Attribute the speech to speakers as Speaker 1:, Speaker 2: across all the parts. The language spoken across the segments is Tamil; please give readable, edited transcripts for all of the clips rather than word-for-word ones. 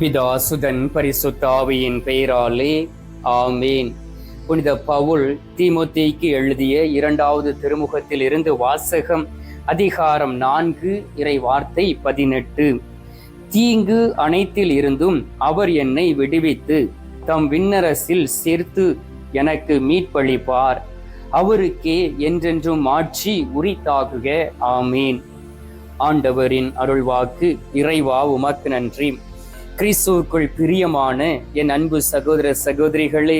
Speaker 1: பிதா சுதன் பரிசுத்த ஆவியின் பெயராலே ஆமேன். புனித பவுல் தீமோத்தேயுக்கு எழுதிய 2வது திருமுகத்தில் இருந்து வாசகம். அதிகாரம் 4, இறை வார்த்தை 18. தீங்கு அனைத்தில் இருந்தும் அவர் என்னை விடுவித்து தம் விண்ணரசில் சேர்த்து எனக்கு மீட்பளிப்பார். அவருக்கே என்றென்றும் ஆட்சி உரித்தாகுக. ஆமேன். ஆண்டவரின் அருள்வாக்கு. இறைவா உமக்கு நன்றி. கிறிஸ்துவுக்குள் பிரியமான என் அன்பு சகோதர சகோதரிகளே,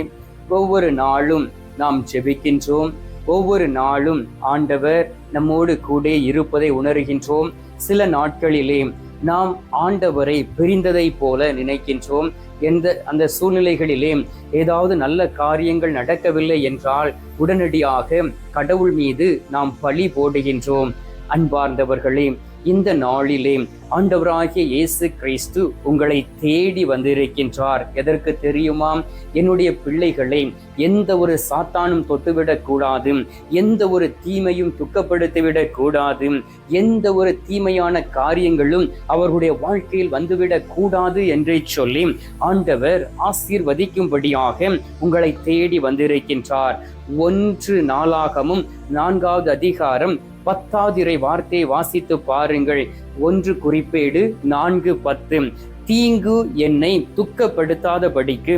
Speaker 1: ஒவ்வொரு நாளும் நாம் ஜெபிக்கின்றோம். ஒவ்வொரு நாளும் ஆண்டவர் நம்மோடு கூட இருப்பதை உணர்கின்றோம். சில நாட்களிலே நாம் ஆண்டவரை பிரிந்ததை போல நினைக்கின்றோம். அந்த சூழ்நிலைகளிலே ஏதாவது நல்ல காரியங்கள் நடக்கவில்லை என்றால் உடனடியாக கடவுள் மீது நாம் பழி போடுகின்றோம். அன்பார்ந்தவர்களே, இந்த நாளிலே ஆண்டவராகிய இயேசு கிறிஸ்து உங்களை தேடி வந்திருக்கின்றார். எதற்கு தெரியுமா? என்னுடைய பிள்ளைகளை எந்த ஒரு சாத்தானும் தொட்டுவிடக் கூடாது, எந்த ஒரு தீமையும் துக்கப்படுத்திவிடக் கூடாது, எந்த ஒரு தீமையான காரியங்களும் அவர்களுடைய வாழ்க்கையில் வந்துவிடக் கூடாது என்று சொல்லி ஆண்டவர் ஆசீர்வதிக்கும்படியாக உங்களை தேடி வந்திருக்கின்றார். 1 நாளாகமும் 4வது அதிகாரம் 10வது இறை வார்த்தையை வாசித்து பாருங்கள். 1 குறிப்பேடு 4:10. தீங்கு என்னை துக்கப்படுத்தாதபடிக்கு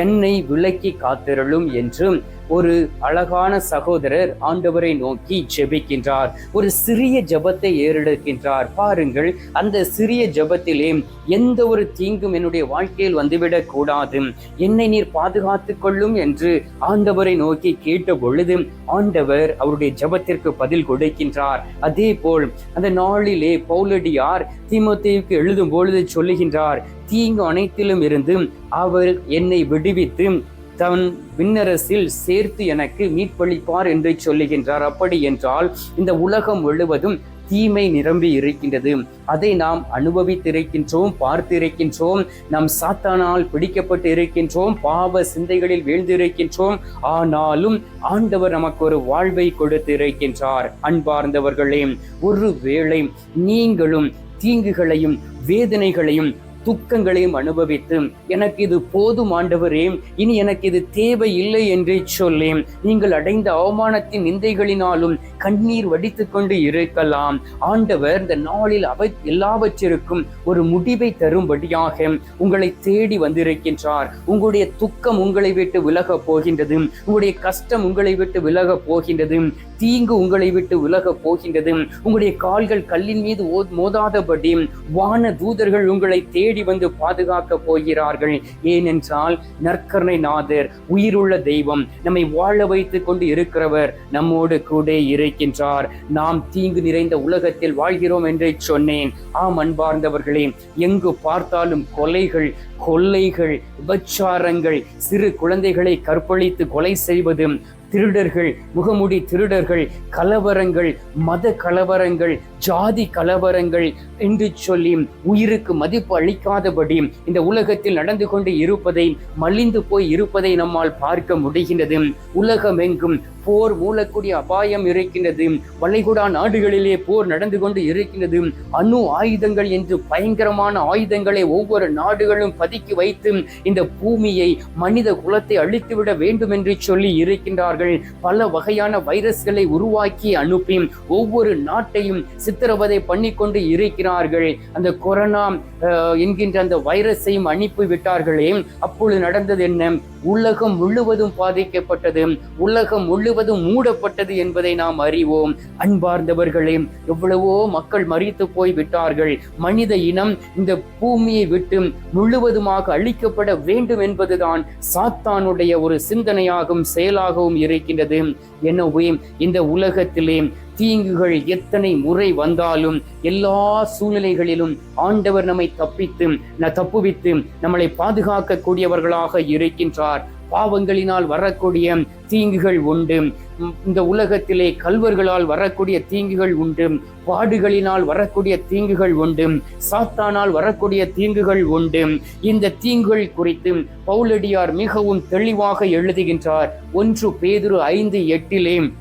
Speaker 1: என்னை விலக்கி காத்திரளும் என்று ஒரு அழகான சகோதரர் ஆண்டவரை நோக்கி ஜெபிக்கின்றார். ஒரு சிறிய ஜெபத்தை ஏறெடுக்கின்றார். பாருங்கள், அந்த சிறிய ஜெபத்திலே எந்த ஒரு தீங்கும் என்னுடைய வாழ்க்கையில் வந்துவிடக் கூடாது, என்னை நீர் பாதுகாத்துக் கொள்ளும் என்று ஆண்டவரை நோக்கி கேட்ட பொழுது ஆண்டவர் அவருடைய ஜெபத்திற்கு பதில் கொடுக்கின்றார். அதே போல் அந்த நாளிலே பவுலடியார் தீமோத்தேயுக்கு எழுதும் பொழுது சொல்லுகின்றார், தீங்கு அனைத்திலும் இருந்து அவர் என்னை விடுவித்து தன் விண்ணரசில் சேர்த்து எனக்கு மீட்பளிப்பார் என்று சொல்லுகின்றார். அப்படி என்றால் இந்த உலகம் முழுவதும் தீமை நிரம்பி இருக்கின்றது. அதை நாம் அனுபவித்திருக்கின்றோம், பார்த்திருக்கின்றோம். நாம் சாத்தானால் பிடிக்கப்பட்டு இருக்கின்றோம், பாவ சிந்தைகளில் வீழ்ந்திருக்கின்றோம். ஆனாலும் ஆண்டவர் நமக்கு ஒரு வாழ்வை கொடுத்து இருக்கின்றார். அன்பார்ந்தவர்களே, ஒருவேளை நீங்களும் தீங்குகளையும் வேதனைகளையும் துக்கங்களையும் அனுபவித்து எனக்கு இது போதும் ஆண்டவரே, இனி எனக்கு இது தேவை இல்லை என்று சொல்லி நீங்கள் அடைந்த அவமானத்தின் நிந்தைகளினாலும் கண்ணீர் வடித்து கொண்டு இருக்கலாம். ஆண்டவர் இந்த நாளில் எல்லாவற்றிற்கும் ஒரு முடிவை தரும்படியாக உங்களை தேடி வந்திருக்கின்றார். உங்களுடைய துக்கம் உங்களை விட்டு விலகப் போகின்றது, உங்களுடைய கஷ்டம் உங்களை விட்டு விலகப் போகின்றது, தீங்கு உங்களை விட்டு விலகப் போகின்றது. உங்களுடைய கால்கள் கல்லின் மீது மோதாதபடி வான தூதர்கள் உங்களை தேடி வந்து பாதுகாக்க போகிறார்கள். ஏனென்றால் நற்கருணை நாதர், உயிருள்ள தெய்வம், நம்மை வாழ வைத்துக் கொண்டு இருக்கிறவர் நம்மோடு கூட இருக்கின்றார். நாம் தீங்கு நிறைந்த உலகத்தில் வாழ்கிறோம் என்று சொன்னேன். ஆம் அன்பார்ந்தவர்களே, எங்கு பார்த்தாலும் கொலைகள், கொள்ளைகள், விபச்சாரங்கள், சிறு குழந்தைகளை கற்பழித்து கொலை செய்வது, திருடர்கள், முகமுடி திருடர்கள், கலவரங்கள், மத கலவரங்கள், ஜாதி கலவரங்கள் என்று சொல்லி உயிருக்கு மதிப்பு அளிக்காதபடி இந்த உலகத்தில் நடந்து கொண்டு இருப்பதை, மலிந்து போய் இருப்பதை நம்மால் பார்க்க முடிகின்றது. உலகமெங்கும் போர் மூலக்கூடிய அபாயம் இருக்கின்றது. வளைகுடா நாடுகளிலே போர் நடந்து கொண்டு இருக்கின்றது. அணு ஆயுதங்கள் என்று பயங்கரமான ஆயுதங்களை ஒவ்வொரு நாடுகளும் பதுக்கி வைத்து இந்த பூமியை, மனித குலத்தை அழித்துவிட வேண்டும் என்று சொல்லி இருக்கின்றார்கள். பல வகையான வைரஸ்களை உருவாக்கி அனுப்பி ஒவ்வொரு நாட்டையும் சித்திரவதை பண்ணி கொண்டு இருக்கிறார்கள். அந்த கொரோனா என்கின்ற அந்த வைரஸையும் அனுப்பி விட்டார்களே. அப்பொழுது நடந்தது என்ன? உலகம் முழுவதும் பாதிக்கப்பட்டது, உலகம் முழுவதும் மூடப்பட்டது என்பதை நாம் அறிவோம். அன்பார்ந்தவர்களே, எவ்வளவோ மக்கள் மரித்து போய் விட்டார்கள். மனித இனம் இந்த பூமியை விட்டு முழுவதுமாக அழிக்கப்பட வேண்டும் என்பதுதான் சாத்தானுடைய ஒரு சிந்தனையாகவும் செயலாகவும் இருக்கின்றது. எனவே இந்த உலகத்திலே தீங்குகள் எத்தனை முறை வந்தாலும் எல்லா சூழ்நிலைகளிலும் ஆண்டவர் நம்மை தப்புவித்து நம்மளை பாதுகாக்க கூடியவர்களாக இருக்கின்றார். பாவங்களினால் வரக்கூடிய தீங்குகள் உண்டு, இந்த உலகத்திலே கல்வர்களால் வரக்கூடிய தீங்குகள் உண்டு, பாடுகளினால் வரக்கூடிய தீங்குகள் உண்டு, சாத்தானால் வரக்கூடிய தீங்குகள் உண்டு. இந்த தீங்குகள் குறித்து பவுலடியார் மிகவும் தெளிவாக எழுதுகின்றார். 1 பேதுரு 5:8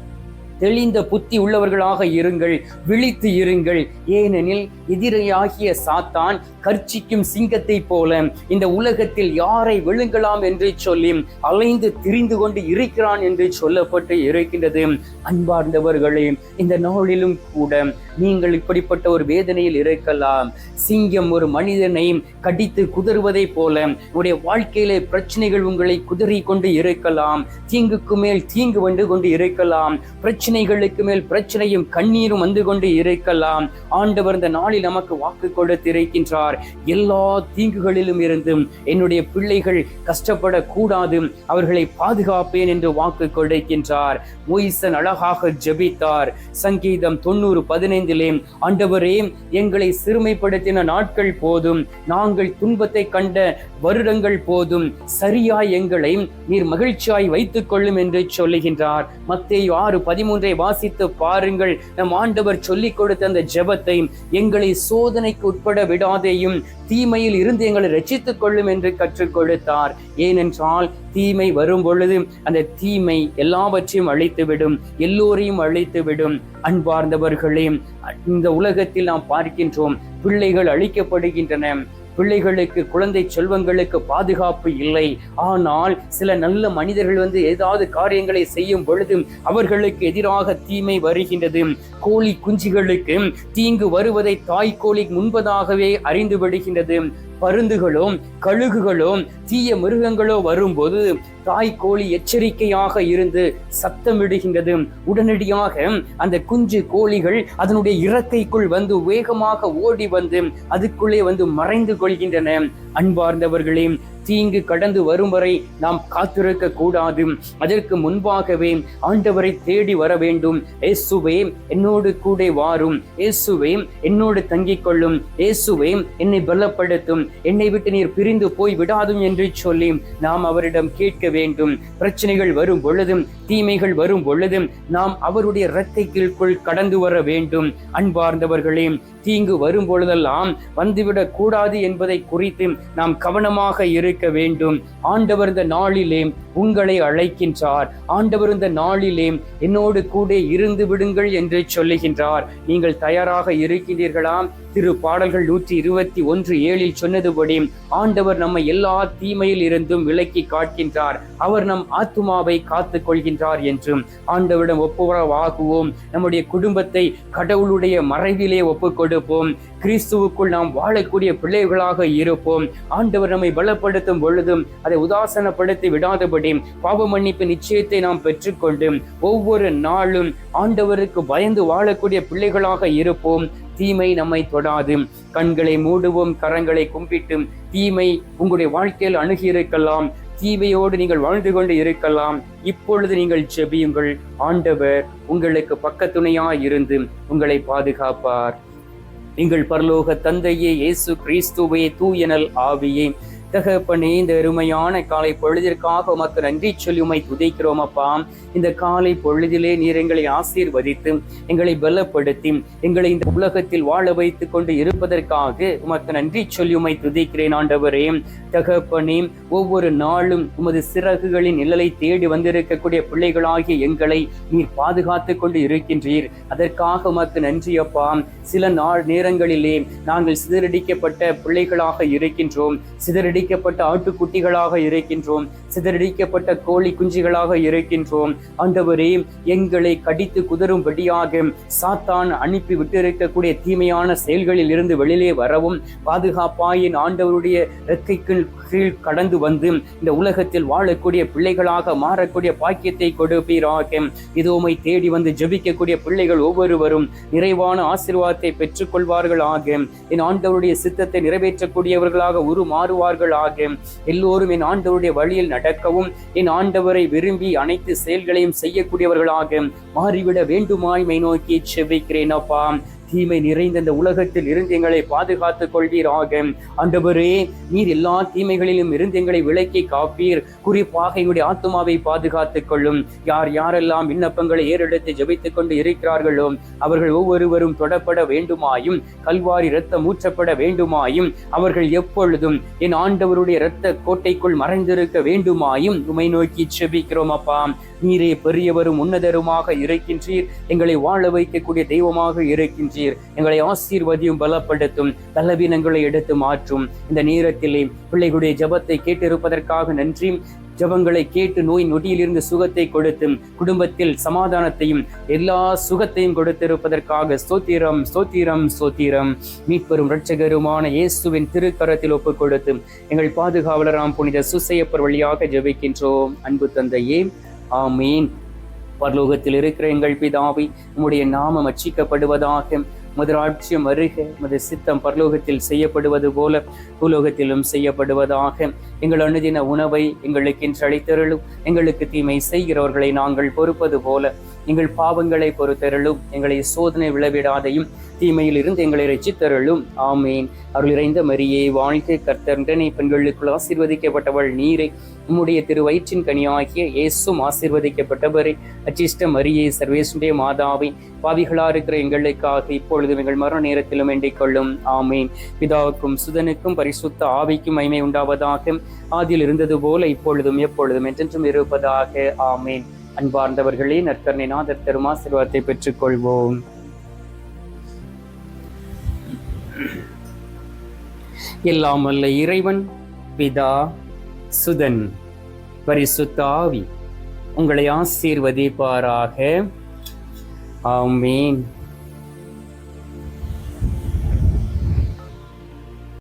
Speaker 1: தெளிந்த புத்தி உள்ளவர்களாக இருங்கள், விழித்து இருங்கள். ஏனெனில் எதிரியாகிய சாத்தான் கர்ச்சிக்கும் சிங்கத்தை போல இந்த உலகத்தில் யாரை விழுங்கலாம் என்று சொல்லி அலைந்து திரிந்து கொண்டு இருக்கிறான் என்று சொல்லப்பட்டு இருக்கின்றது. அன்பார்ந்தவர்களே, இந்த நாளிலும் கூட நீங்கள் இப்படிப்பட்ட ஒரு வேதனையில் இருக்கலாம். சிங்கம் ஒரு மனிதனை கடித்து குதறுவதை போல உங்களுடைய வாழ்க்கையிலே பிரச்சனைகள் உங்களை குதறி கொண்டு இருக்கலாம். தீங்குக்கு மேல் தீங்கு வந்து கொண்டு இருக்கலாம். பிரச்சனைகளுக்கு மேல் பிரச்சனையும் கண்ணீரும் வந்து கொண்டு இருக்கலாம். ஆண்டவர் இந்த நாளில் நமக்கு வாக்கு கொடுத்திருக்கின்றார். எல்லா தீங்குகளிலும் இருந்தும் என்னுடைய பிள்ளைகள் கஷ்டப்படக்கூடாது, அவர்களை பாதுகாப்பேன் என்று வாக்கு கொடுக்கின்றார். மோய்சன் அழகாக ஜெபித்தார். சங்கீதம் 90:15 ஆண்டவரே, எங்களை சிறுமைப்படுத்தின நாட்கள் போதும், நாங்கள் துன்பத்தை கண்ட வருடங்கள் போதும், சரியாய் எங்களை நீர் மகிழ்ச்சியாய் வைத்துக் கொள்ளும் என்று சொல்லுகின்றார். மத்தேயு 6:13 வாசித்து பாருங்கள். நம் ஆண்டவர் சொல்லிக் கொடுத்த அந்த ஜெபத்தை, எங்களை சோதனைக்கு உட்பட விடாதேயும் தீமையில் இருந்து எங்களை ரட்சித்துக் கொள்ளும் என்று கற்றுக் கொடுத்தார். ஏனென்றால் தீமை வரும் பொழுது அந்த தீமை எல்லாவற்றையும் அழித்துவிடும், எல்லோரையும் அழித்துவிடும். அன்பார்ந்தவர்களே, இந்த உலகத்தில் நாம் பார்க்கின்றோம், பிள்ளைகள் அழிக்கப்படுகின்றன. பிள்ளைகளுக்கு, குழந்தை செல்வங்களுக்கு பாதுகாப்பு இல்லை. ஆனால் சில நல்ல மனிதர்கள் ஏதாவது காரியங்களை செய்யும் பொழுது அவர்களுக்கு எதிராக தீமை வருகின்றது. கோழி குஞ்சுகளுக்கு தீங்கு வருவதை தாய்க்கோழி முன்பதாகவே அறிந்து விடுகின்றது. பருந்துகளோ கழுகுகளோ தீய மிருகங்களோ வரும்போது தாய்க்கோழி எச்சரிக்கையாக இருந்து சத்தமிடுகின்றது. உடனடியாக அந்த குஞ்சு கோழிகள் அதனுடைய இறக்கைக்குள் வேகமாக ஓடி அதுக்குள்ளே மறைந்து கொள்கின்றன. அன்பார்ந்தவர்களே, தீங்கு கடந்து வரும் வரை நாம் காத்திருக்க கூடாது. அதற்கு முன்பாகவே ஆண்டவரை தேடி வர வேண்டும். இயேசுவே, என்னோடு கூட வாரும். இயேசுவே, என்னோடு தங்கிக் கொள்ளும். இயேசுவே, என்னை பலப்படுத்தும். என்னை விட்டு நீர் பிரிந்து போய் விடாதும் என்று சொல்லி நாம் அவரிடம் கேட்க வேண்டும். பிரச்சனைகள் வரும் பொழுதும், தீமைகள் வரும் பொழுதும் நாம் அவருடைய இறக்கைக்குள் கடந்து வர வேண்டும். அன்பார்ந்தவர்களே, தீங்கு வரும் பொழுதெல்லாம் வந்துவிடக் கூடாது என்பதை குறித்து நாம் கவனமாக இருக்க வேண்டும். ஆண்டவர் இந்த நாளிலே உங்களை அழைக்கின்றார். ஆண்டவர் இந்த நாளிலே என்னோடு கூட இருந்து விடுங்கள் என்று சொல்லுகின்றார். நீங்கள் தயாராக இருக்கின்றீர்களா? திருப்பாடல்கள் 121:7 சொன்னதுபடி ஆண்டவர் நம்மை எல்லா தீமையில் இருந்தும் விலக்கி காக்கின்றார். அவர் நம் ஆத்துமாவை காத்துக் கொள்கின்றார் என்றும் ஆண்டவரிடம் ஒப்புரவாகுவோம். நம்முடைய குடும்பத்தை கடவுளுடைய மறைவிலே ஒப்புக் கொடுப்போம். கிறிஸ்துவுக்குள் நாம் வாழக்கூடிய பிள்ளைகளாக இருப்போம். ஆண்டவர் நம்மை பலப்படுத்தும் பொழுதும் அதை உதாசனப்படுத்தி விடாதபடி பாவ மன்னிப்பு நிச்சயத்தை நாம் பெற்றுக்கொண்டு ஒவ்வொரு நாளும் ஆண்டவருக்கு பயந்து வாழக்கூடிய பிள்ளைகளாக இருப்போம். தீமை நம்மை தொடாது. கண்களை மூடுவோம், கரங்களை கும்பிட்டு. தீமை உங்களுடைய வாழ்க்கையில் அணுகி இருக்கலாம், தீமையோடு நீங்கள் வாழ்ந்து கொண்டு இருக்கலாம். இப்பொழுது நீங்கள் ஜெபியுங்கள். ஆண்டவர் உங்களுக்கு பக்கத்துணையாய் இருந்து உங்களை பாதுகாப்பார். எங்கள் பரலோக தந்தையே, இயேசு கிறிஸ்துவே, தூயனல் ஆவியே, தகப்பனே, இந்த அருமையான காலை பொழுதிற்காக உமக்கு நன்றி சொல்லி உம்மை துதிக்கிறோம் அப்பா. இந்த காலை பொழுதிலே நீர் எங்களை ஆசீர்வதித்து எங்களை பலப்படுத்தி எங்களை இந்த உலகத்தில் வாழ வைத்து கொண்டு இருப்பதற்காக உமக்கு நன்றி சொல்லி உம்மை துதிக்கிறேன். ஆண்டவரே, தகப்பனே, ஒவ்வொரு நாளும் உமது சிறகுகளின் நிழலை தேடி வந்திருக்கக்கூடிய பிள்ளைகளாகிய எங்களை நீர் பாதுகாத்து கொண்டு இருக்கின்றீர். அதற்காக உமக்கு நன்றி அப்பா. சில நேரங்களிலே நாங்கள் சிதறடிக்கப்பட்ட பிள்ளைகளாக இருக்கின்றோம், சிதறடிக்கப்பட்ட ஆட்டுக்குட்டிகளாக இருக்கின்றோம், சிதறடிக்கப்பட்ட கோழி குஞ்சுகளாக இருக்கின்றோம். ஆண்டவரே, எங்களை கடித்து குதறும்படியாக சாத்தான் அனுப்பி விட்டிருக்கக்கூடிய தீமையான செயல்களில் இருந்து வெளியிலே வரவும் பாதுகாப்பாயின் ஆண்டவருடைய இறக்கைக்கு கீழ் கடந்து வந்து இந்த உலகத்தில் வாழக்கூடிய பிள்ளைகளாக மாறக்கூடிய பாக்கியத்தை கொடுப்பீராக. இதோமை தேடி வந்து ஜெபிக்கக்கூடிய பிள்ளைகள் ஒவ்வொருவரும் நிறைவான ஆசீர்வாதத்தை பெற்றுக் கொள்வார்களாக. என் ஆண்டவருடைய சித்தத்தை நிறைவேற்றக்கூடியவர்களாக உருமாறுவார்களாக. எல்லோரும் என் ஆண்டவருடைய வழியில் நடக்கவும் என் ஆண்டவரை விரும்பி அனைத்து செயல்களையும் செய்யக்கூடியவர்களாக மாறிவிட வேண்டுமாய் மை நோக்கி செபிக்கிறேன் அப்பா. தீமை நிறைந்த இந்த உலகத்தில் இருந்து எங்களை பாதுகாத்துக் கொள்வீராக. ஆண்டவரே, நீர் எல்லா தீமைகளிலும் இருந்து எங்களை விலக்கி காப்பீர். குறிப்பாக எங்களுடைய ஆத்துமாவை பாதுகாத்துக் கொள்ளும். யார் யாரெல்லாம் விண்ணப்பங்களை ஏறெடுத்து ஜெபித்துக் கொண்டு இருக்கிறார்களோ அவர்கள் ஒவ்வொருவரும் தொடப்பட வேண்டுமாயும், கல்வாரி இரத்தம் ஊற்றப்பட வேண்டுமாயும், அவர்கள் எப்பொழுதும் என் ஆண்டவருடைய இரத்த கோட்டைக்குள் மறைந்திருக்க வேண்டுமாயும் உம்மை நோக்கி செபிக்கிறோம். அப்பா, நீரே பெரியவரும் உன்னதருமாக இருக்கின்றீர். எங்களை வாழ வைக்கக்கூடிய தெய்வமாக இருக்கின்றீர். எங்களை ஆசீர்வதியும், பலப்படுத்தும், பலவீனங்களை எடுத்து மாற்றும். இந்த நேரத்திலே பிள்ளைகளுடைய ஜெபத்தை கேட்டிருப்பதற்காக நன்றி. ஜெபங்களை கேட்டு நோய் நொடியிலிருந்து சுகத்தை கொடுத்து குடும்பத்தில் சமாதானத்தையும் எல்லா சுகத்தையும் கொடுத்திருப்பதற்காக ஸ்தோத்திரம், ஸ்தோத்திரம், ஸ்தோத்திரம். மீட்பெரும் இரட்சகருமான இயேசுவின் திருக்கரத்தில் ஒப்புக் கொடுத்து எங்கள் பாதுகாவலராம் புனித சுசையப்பர் வழியாக ஜெபிக்கின்றோம். அன்பு தந்தையே, ஆமீன். பரலோகத்தில் இருக்கிற எங்கள் பிதாவே, உம்முடைய நாமம் அர்ச்சிக்கப்படுவதாக. உமது ராஜ்யம் வருக. உமது சித்தம் பரலோகத்தில் செய்யப்படுவது போல பூலோகத்திலும் செய்யப்படுவதாக. எங்கள் அனுதின உணவை எங்களுக்கு இன்று அளித்தருளும். எங்களுக்கு தீமை செய்கிறவர்களை நாங்கள் பொறுப்பது போல எங்கள் பாவங்களை பொறுத்தருளும். எங்களை சோதனை விளைவிடாதையும் தீமையில் இருந்து எங்களை ரட்சித்தருளும். ஆமீன். அருள் நிறைந்த மரியே, வாழ்க. கர்த்தர் உடனே பெண்களுக்குள் ஆசீர்வதிக்கப்பட்டவள் நீரே. உம்முடைய திருவயிற்றின் கனியாகிய இயேசுவும் ஆசீர்வதிக்கப்பட்டவரே. அச்சிஷ்ட மரியே, சர்வேசுடைய மாதாவை, பாவிகளா இருக்கிற எங்களுக்காக இப்பொழுதும் எங்கள் மரண நேரத்திலும் வேண்டிக் கொள்ளும். ஆமீன். பிதாவுக்கும் சுதனுக்கும் பரிசுத்த ஆவிக்கும் மகிமை உண்டாவதாக. ஆதியில் இருந்தது போல இப்பொழுதும் எப்பொழுதும் என்றென்றும் இருப்பதாக. ஆமீன். அன்பார்ந்தவர்களே, நற்கருணை நாதர் தரும் ஆசீர்வாதத்தை பெற்றுக் கொள்வோம். எல்லாம் வல்ல இறைவன், பிதா, சுதன், பரிசுத்த ஆவி உங்களை ஆசீர்வதிப்பாராக. ஆமீன்.